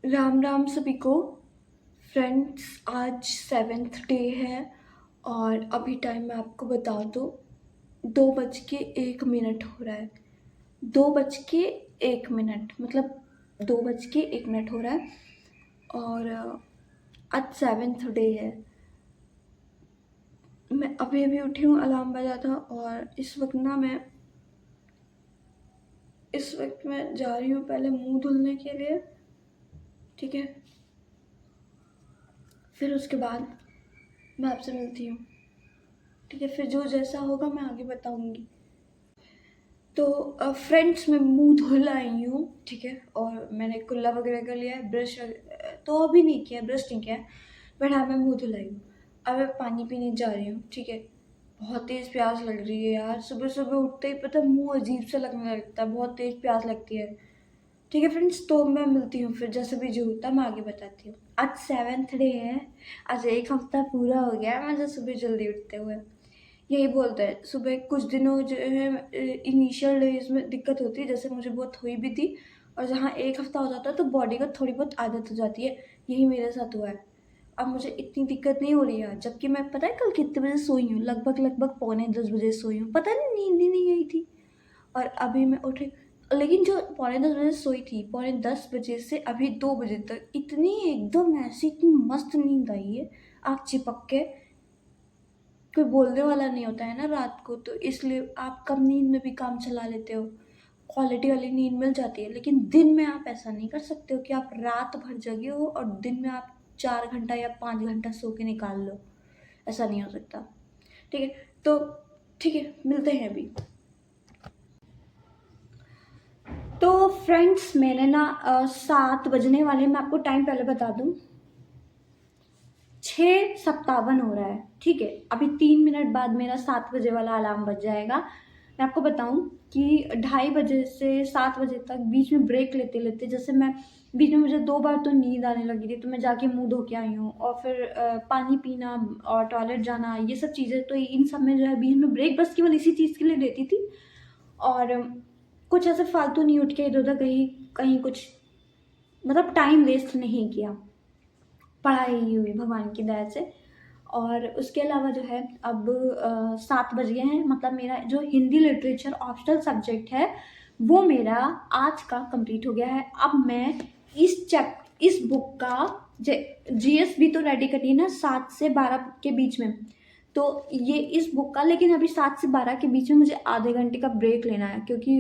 राम राम सभी को। फ्रेंड्स, आज 7th डे है और अभी टाइम मैं आपको बता दूँ, 2:01 हो रहा है। 2:01 मतलब 2:01 हो रहा है और आज 7th डे है। मैं अभी अभी उठी हूँ, अलार्म बजा था और इस वक्त मैं जा रही हूँ पहले मुंह धुलने के लिए, ठीक है। फिर उसके बाद मैं आपसे मिलती हूँ, ठीक है। फिर जो जैसा होगा मैं आगे बताऊँगी। तो फ्रेंड्स, मैं मुंह धुल आई हूँ, ठीक है। और मैंने कुल्ला वगैरह कर लिया है, ब्रश तो अभी नहीं किया, ब्रश नहीं किया है, बट हाँ मैं मुंह धुल आई हूँ। अब मैं पानी पीने जा रही हूँ, ठीक है। बहुत तेज़ प्यास लग रही है यार, सुबह सुबह उठते ही पता मुंह अजीब सा लगने लगता है, बहुत तेज़ प्यास लगती है, ठीक है फ्रेंड्स। तो मैं मिलती हूँ फिर, जैसे भी जो होता है मैं आगे बताती हूँ। आज 7th डे है, आज एक हफ्ता पूरा हो गया है मुझे सुबह जल्दी उठते हुए। यही बोलते हैं, सुबह कुछ दिनों जो है इनिशियल डेज में दिक्कत होती है, जैसे मुझे बहुत हुई भी थी। और जहाँ एक हफ्ता हो जाता है तो बॉडी को थोड़ी बहुत आदत हो जाती है, यही मेरे साथ हुआ है। अब मुझे इतनी दिक्कत नहीं हो रही है, जबकि मैं पता है कल कितने बजे सोई हूँ, लगभग लगभग 9:45 सोई हूँ, पता नहीं नींद ही नहीं आई थी। और अभी मैं उठी, लेकिन जो 9:45 सोई थी, 9:45 से अभी 2 बजे तक इतनी एकदम ऐसी इतनी मस्त नींद आई है, आँख चिपक के। कोई बोलने वाला नहीं होता है ना रात को, तो इसलिए आप कम नींद में भी काम चला लेते हो, क्वालिटी वाली नींद मिल जाती है। लेकिन दिन में आप ऐसा नहीं कर सकते हो कि आप रात भर जगे हो और दिन में आप 4 घंटा या 5 घंटा सो के निकाल लो, ऐसा नहीं हो सकता, ठीक है। तो ठीक है, मिलते हैं अभी। तो फ्रेंड्स, मैंने ना 7 बजने वाले, मैं आपको टाइम पहले बता दूं, 6:57 हो रहा है, ठीक है। अभी 3 मिनट बाद मेरा 7 बजे वाला अलार्म बज जाएगा। मैं आपको बताऊं कि 2:30 बजे से 7 बजे तक बीच में ब्रेक लेते लेते, जैसे मैं बीच में, मुझे 2 बार तो नींद आने लगी थी, तो मैं जाके मुंह धो के आई हूँ। और फिर पानी पीना और टॉयलेट जाना, ये सब चीज़ें, तो इन सब में जो है बीच में ब्रेक बस केवल इसी चीज़ के लिए लेती थी। और कुछ ऐसे फालतू नहीं उठ के इधर उधर कहीं कहीं कुछ, मतलब टाइम वेस्ट नहीं किया, पढ़ाई ही हुई भगवान की दया से। और उसके अलावा जो है अब 7 बज गए हैं, मतलब मेरा जो हिंदी लिटरेचर ऑप्शनल सब्जेक्ट है वो मेरा आज का कंप्लीट हो गया है। अब मैं इस बुक का जीएस भी तो रेडी करनी है ना, 7 से 12 के बीच में। तो ये इस बुक का, लेकिन अभी 7 से 12 के बीच में मुझे आधे घंटे का ब्रेक लेना है, क्योंकि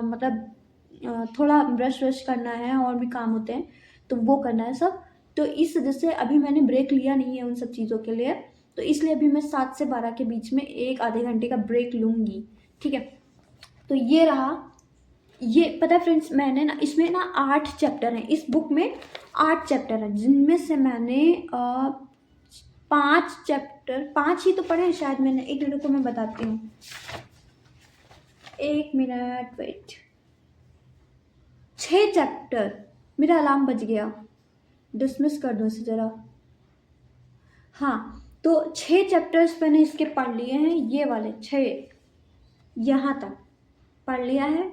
मतलब थोड़ा ब्रश व्रश करना है और भी काम होते हैं, तो वो करना है सब। तो इस वजह से अभी मैंने ब्रेक लिया नहीं है उन सब चीज़ों के लिए, तो इसलिए अभी मैं 7 से 12 के बीच में एक आधे घंटे का ब्रेक लूँगी, ठीक है। तो ये रहा, ये पता है फ्रेंड्स, मैंने ना इसमें ना 8 चैप्टर हैं, इस बुक में 8 चैप्टर हैं, जिनमें से मैंने 5 चैप्टर, 5 ही तो पढ़े हैं शायद मैंने। एक मिनट को मैं बताती हूँ, 1 मिनट वेट। 6 चैप्टर, मेरा अलार्म बज गया, डिसमिस कर दो इसे ज़रा। हाँ, तो 6 चैप्टर्स मैंने इसके पढ़ लिए हैं, ये वाले 6 यहाँ तक पढ़ लिया है।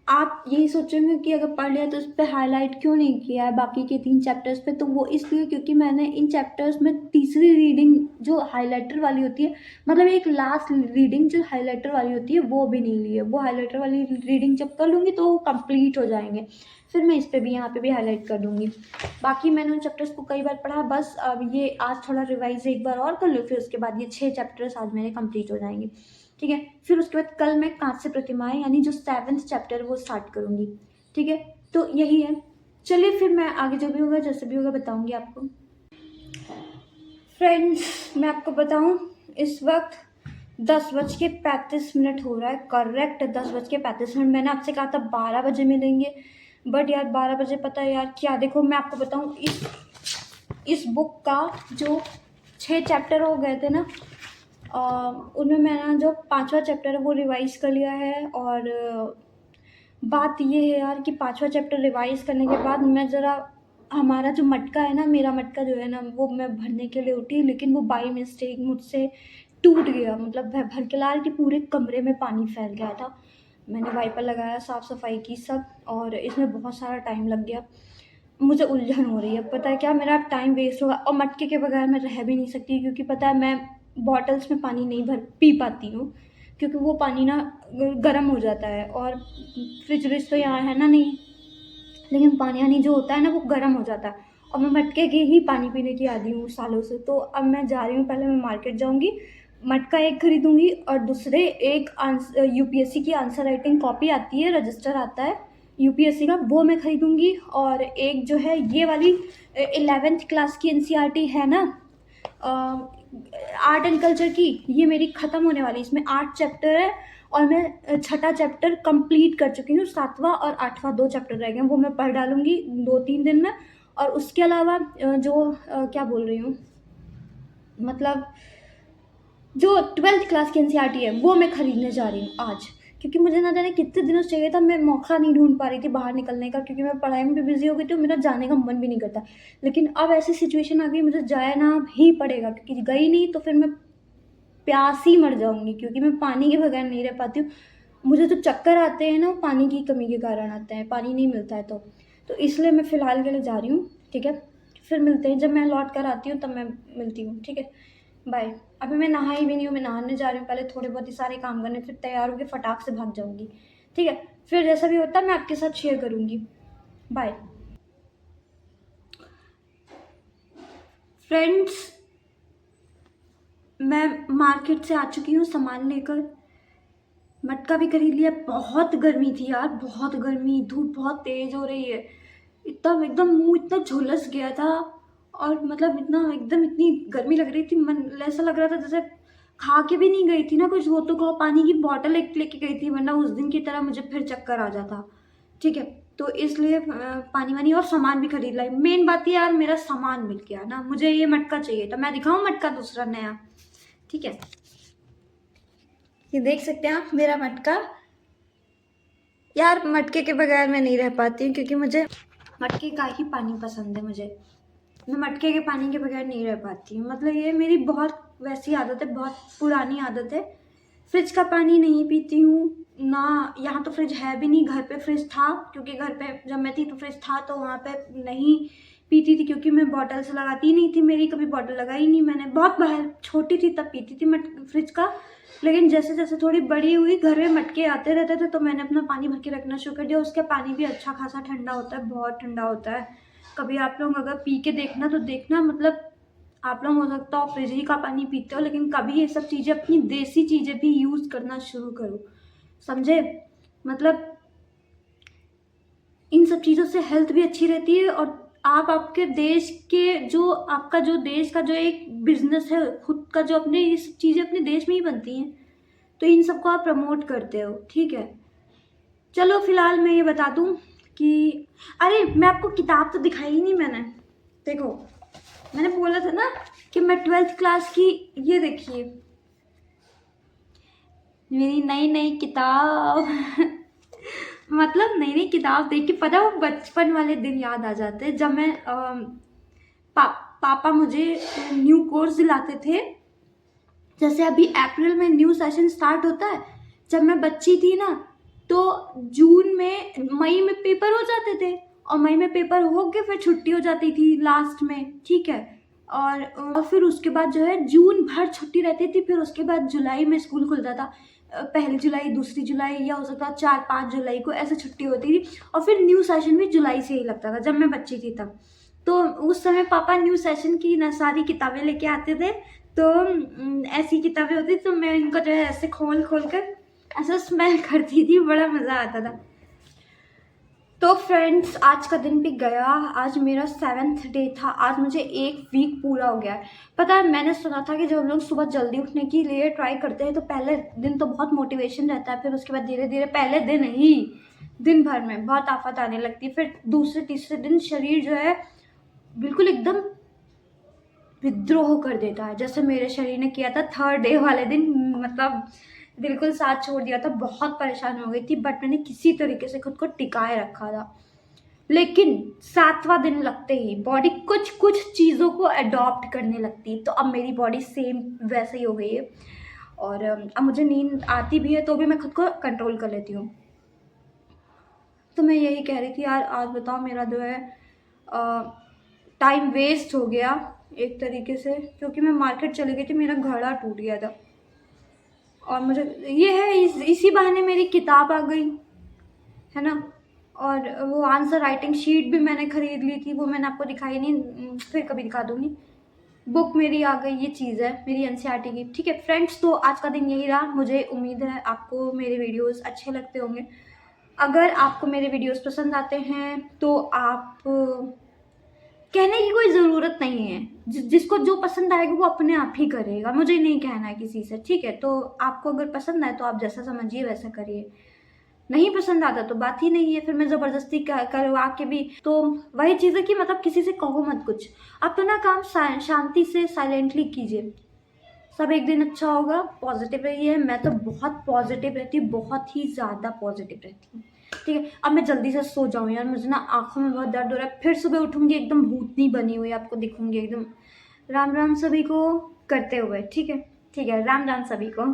आप यही सोचेंगे कि अगर पढ़ लिया तो उस पर हाईलाइट क्यों नहीं किया है बाकी के 3 चैप्टर्स पे, तो वो इसलिए क्योंकि मैंने इन चैप्टर्स में तीसरी रीडिंग जो हाईलाइटर वाली होती है, मतलब एक लास्ट रीडिंग जो हाईलाइटर वाली होती है वो भी नहीं ली है। वो हाईलाइटर वाली रीडिंग जब कर लूँगी तो वो कंप्लीट हो जाएंगे, फिर मैं इस पर भी, यहाँ पे भी हाईलाइट कर दूँगी। बाकी मैंने उन चैप्टर्स को कई बार पढ़ा, बस अब ये आज थोड़ा रिवाइज एक बार और कर लूँ, फिर उसके बाद ये 6 चैप्टर्स आज मेरे कंप्लीट हो जाएंगे, ठीक है। फिर उसके बाद कल मैं कांस्य प्रतिमाएं यानी जो 7th चैप्टर वो स्टार्ट करूँगी, ठीक है। तो यही है, चलिए फिर मैं आगे जो भी होगा जैसे भी होगा बताऊँगी आपको। फ्रेंड्स, मैं आपको बताऊँ, इस वक्त 10:35 हो रहा है, करेक्ट 10:35। मैंने आपसे कहा था 12 बजे मिलेंगे, बट यार 12 बजे पता है यार क्या, देखो मैं आपको बताऊँ, इस बुक का जो 6 चैप्टर हो गए थे ना, उनमें मैंने जो 5वां चैप्टर है वो रिवाइज कर लिया है। और बात ये है यार कि 5वां चैप्टर रिवाइज करने के बाद मैं ज़रा, हमारा जो मटका है ना, मेरा मटका जो है ना, वो मैं भरने के लिए उठी, लेकिन वो बाई मिस्टेक मुझसे टूट गया, मतलब भर के ला रही थी, पूरे कमरे में पानी फैल गया था। मैंने वाइपर लगाया, साफ़ सफाई की सब, और इसमें बहुत सारा टाइम लग गया। मुझे उलझन हो रही है। पता है क्या, मेरा टाइम वेस्ट होगा और मटके के बगैर मैं रह भी नहीं सकती, क्योंकि पता है मैं बॉटल्स में पानी नहीं भर पी पाती हूँ, क्योंकि वो पानी ना गर्म हो जाता है, और फ्रिज व्रिज तो यहाँ है ना नहीं, लेकिन पानी वानी जो होता है ना वो गर्म हो जाता है, और मैं मटके के ही पानी पीने की आदी हूँ सालों से। तो अब मैं जा रही हूँ, पहले मैं मार्केट जाऊँगी, मटका एक खरीदूंगी, और दूसरे एक यूपीएससी की आंसर राइटिंग कॉपी आती है, रजिस्टर आता है यूपीएससी का, वो मैं खरीदूंगी। और एक जो है ये वाली 11th क्लास की एनसीईआरटी है ना, आर्ट एंड कल्चर की, ये मेरी ख़त्म होने वाली, इसमें 8 चैप्टर है, और मैं छठा चैप्टर कंप्लीट कर चुकी हूँ, 7वां और 8वां 2 चैप्टर रह गए, वो मैं पढ़ डालूंगी 2-3 दिन में। और उसके अलावा क्या बोल रही हूँ, मतलब जो 12th क्लास की एनसीईआरटी है वो मैं खरीदने जा रही हूँ आज, क्योंकि मुझे ना जाने कितने दिनों से चाहिए था, मैं मौका नहीं ढूंढ पा रही थी बाहर निकलने का, क्योंकि मैं पढ़ाई में भी बिजी हो गई थी और मेरा जाने का मन भी नहीं करता। लेकिन अब ऐसी सिचुएशन आ गई, मुझे जाना ही पड़ेगा, क्योंकि गई नहीं तो फिर मैं प्यास ही मर जाऊंगी, क्योंकि मैं पानी के बगैर नहीं रह पाती हूँ। मुझे तो चक्कर आते हैं ना, वो पानी की कमी के कारण आते हैं, पानी नहीं मिलता है तो इसलिए मैं फ़िलहाल के लिए जा रही हूँ, ठीक है। फिर मिलते हैं, जब मैं लौट कर आती हूँ तब मैं मिलती हूँ, ठीक है। बाय। अभी मैं नहाई भी नहीं हूँ, मैं नहाने जा रही हूँ पहले, थोड़े बहुत ही सारे काम करने, फिर तैयार होकर फटाक से भाग जाऊँगी, ठीक है। फिर जैसा भी होता है मैं आपके साथ शेयर करूँगी। बाय। फ्रेंड्स, मैं मार्केट से आ चुकी हूँ सामान लेकर, मटका भी खरीद लिया। बहुत गर्मी थी यार, बहुत गर्मी, धूप बहुत तेज हो रही है, इतना एकदम मुंह इतना झुलस गया था, और मतलब इतना एकदम इतनी गर्मी लग रही थी, मन ऐसा लग रहा था जैसे खा के भी नहीं गई थी ना कुछ, वो तो कहो पानी की बॉटल एक लेके गई थी, वरना उस दिन की तरह मुझे फिर चक्कर आ जाता, ठीक है। तो इसलिए पानी वानी और सामान भी खरीद लाई। मेन बात ये यार, मेरा सामान मिल गया ना, मुझे ये मटका चाहिए था, मैं दिखाऊं मटका दूसरा नया, ठीक है। ये देख सकते हैं आप मेरा मटका। यार मटके के बगैर मैं नहीं रह पाती हूँ, क्योंकि मुझे मटके का ही पानी पसंद है, मुझे, मैं मटके के पानी के बगैर नहीं रह पाती हूँ। मतलब ये मेरी बहुत वैसी आदत है, बहुत पुरानी आदत है। फ्रिज का पानी नहीं पीती हूँ ना, यहाँ तो फ्रिज है भी नहीं, घर पे फ्रिज था, क्योंकि घर पे जब मैं थी तो फ्रिज था, तो वहाँ पे नहीं पीती थी, क्योंकि मैं बॉटल से लगाती ही नहीं थी, मेरी कभी बॉटल लगाई नहीं मैंने, बहुत बाहर छोटी थी तब पीती थी फ्रिज का। लेकिन जैसे जैसे थोड़ी बड़ी हुई, घर में मटके आते रहते थे, तो मैंने अपना पानी भर के रखना शुरू कर दिया। उसका पानी भी अच्छा खासा ठंडा होता है, बहुत ठंडा होता है। कभी आप लोग अगर पी के देखना तो देखना, मतलब आप लोग हो सकता हो फ्रिज ही का पानी पीते हो, लेकिन कभी ये सब चीज़ें, अपनी देसी चीज़ें भी यूज़ करना शुरू करो, समझे। मतलब इन सब चीज़ों से हेल्थ भी अच्छी रहती है, और आप आपके देश के जो आपका जो देश का जो एक बिजनेस है खुद का, जो अपने ये सब चीज़ें अपने देश में ही बनती हैं, तो इन सबको आप प्रमोट करते हो, ठीक है। चलो फिलहाल मैं ये बता दूं कि, अरे मैं आपको किताब तो दिखाई ही नहीं मैंने, देखो मैंने बोला था ना कि मैं 12th क्लास की, ये देखिए मेरी नई नई किताब मतलब नई नई किताब देख के पता, वो बचपन वाले दिन याद आ जाते हैं, जब मैं पापा मुझे न्यू कोर्स दिलाते थे। जैसे अभी अप्रैल में न्यू सेशन स्टार्ट होता है, जब मैं बच्ची थी ना, तो जून में, मई में पेपर हो जाते थे, और मई में पेपर हो के फिर छुट्टी हो जाती थी लास्ट में, ठीक है। और फिर उसके बाद जो है जून भर छुट्टी रहती थी, फिर उसके बाद जुलाई में स्कूल खुलता था, 1 जुलाई 2 जुलाई, या हो सकता है 4-5 जुलाई को ऐसे छुट्टी होती थी, और फिर न्यू सेशन भी जुलाई से ही लगता था जब मैं बच्ची थी तब। तो उस समय पापा न्यू सेशन की ना सारी किताबें लेके आते थे, तो ऐसी किताबें होती, तो मैं इनको जो है ऐसे खोल खोल कर ऐसा स्मेल करती थी, बड़ा मज़ा आता था। तो फ्रेंड्स, आज का दिन भी गया, आज मेरा 7th डे था, आज मुझे 1 वीक पूरा हो गया है। पता है, मैंने सुना था कि जब हम लोग सुबह जल्दी उठने के लिए ट्राई करते हैं तो पहले दिन तो बहुत मोटिवेशन रहता है, फिर उसके बाद धीरे धीरे, पहले दिन ही दिन भर में बहुत आफत आने लगती है, फिर दूसरे तीसरे दिन शरीर जो है बिल्कुल एकदम विद्रोह कर देता है, जैसे मेरे शरीर ने किया था 3rd डे वाले दिन, मतलब बिल्कुल साथ छोड़ दिया था, बहुत परेशान हो गई थी, बट मैंने किसी तरीके से खुद को टिकाए रखा था। लेकिन 7वां दिन लगते ही बॉडी कुछ कुछ चीज़ों को अडॉप्ट करने लगती है, तो अब मेरी बॉडी सेम वैसे ही हो गई है, और अब मुझे नींद आती भी है तो भी मैं खुद को कंट्रोल कर लेती हूँ। तो मैं यही कह रही थी यार, आज बताओ मेरा जो है टाइम वेस्ट हो गया एक तरीके से, क्योंकि मैं मार्केट चली गई थी, मेरा घड़ा टूट गया था। और मुझे ये है इसी बहाने मेरी किताब आ गई, है ना। और वो आंसर राइटिंग शीट भी मैंने खरीद ली थी, वो मैंने आपको दिखाई नहीं, फिर कभी दिखा दूंगी। बुक मेरी आ गई, ये चीज़ है मेरी एनसीईआरटी की। ठीक है फ्रेंड्स, तो आज का दिन यही रहा। मुझे उम्मीद है आपको मेरे वीडियोस अच्छे लगते होंगे। अगर आपको मेरे वीडियोस पसंद आते हैं तो आप कहने की कोई ज़रूरत नहीं है, जिसको जो पसंद आएगा वो अपने आप ही करेगा, मुझे नहीं कहना है किसी से। ठीक है, तो आपको अगर पसंद आए तो आप जैसा समझिए वैसा करिए, नहीं पसंद आता तो बात ही नहीं है। फिर मैं ज़बरदस्ती करवा के भी, तो वही चीज़ है कि मतलब किसी से कहो मत कुछ, अपना काम शांति से साइलेंटली कीजिए, सब एक दिन अच्छा होगा। पॉजिटिव रहिए। मैं तो बहुत पॉजिटिव रहती हूँ, बहुत ही ज़्यादा पॉजिटिव रहती हूँ। ठीक है, अब मैं जल्दी से सो जाऊँ यार, मुझे ना आँखों में बहुत दर्द हो रहा है। फिर सुबह उठूँगी एकदम भूतनी बनी हुई आपको दिखूँगी एकदम। राम राम सभी को करते हुए। ठीक है, ठीक है, राम राम सभी को।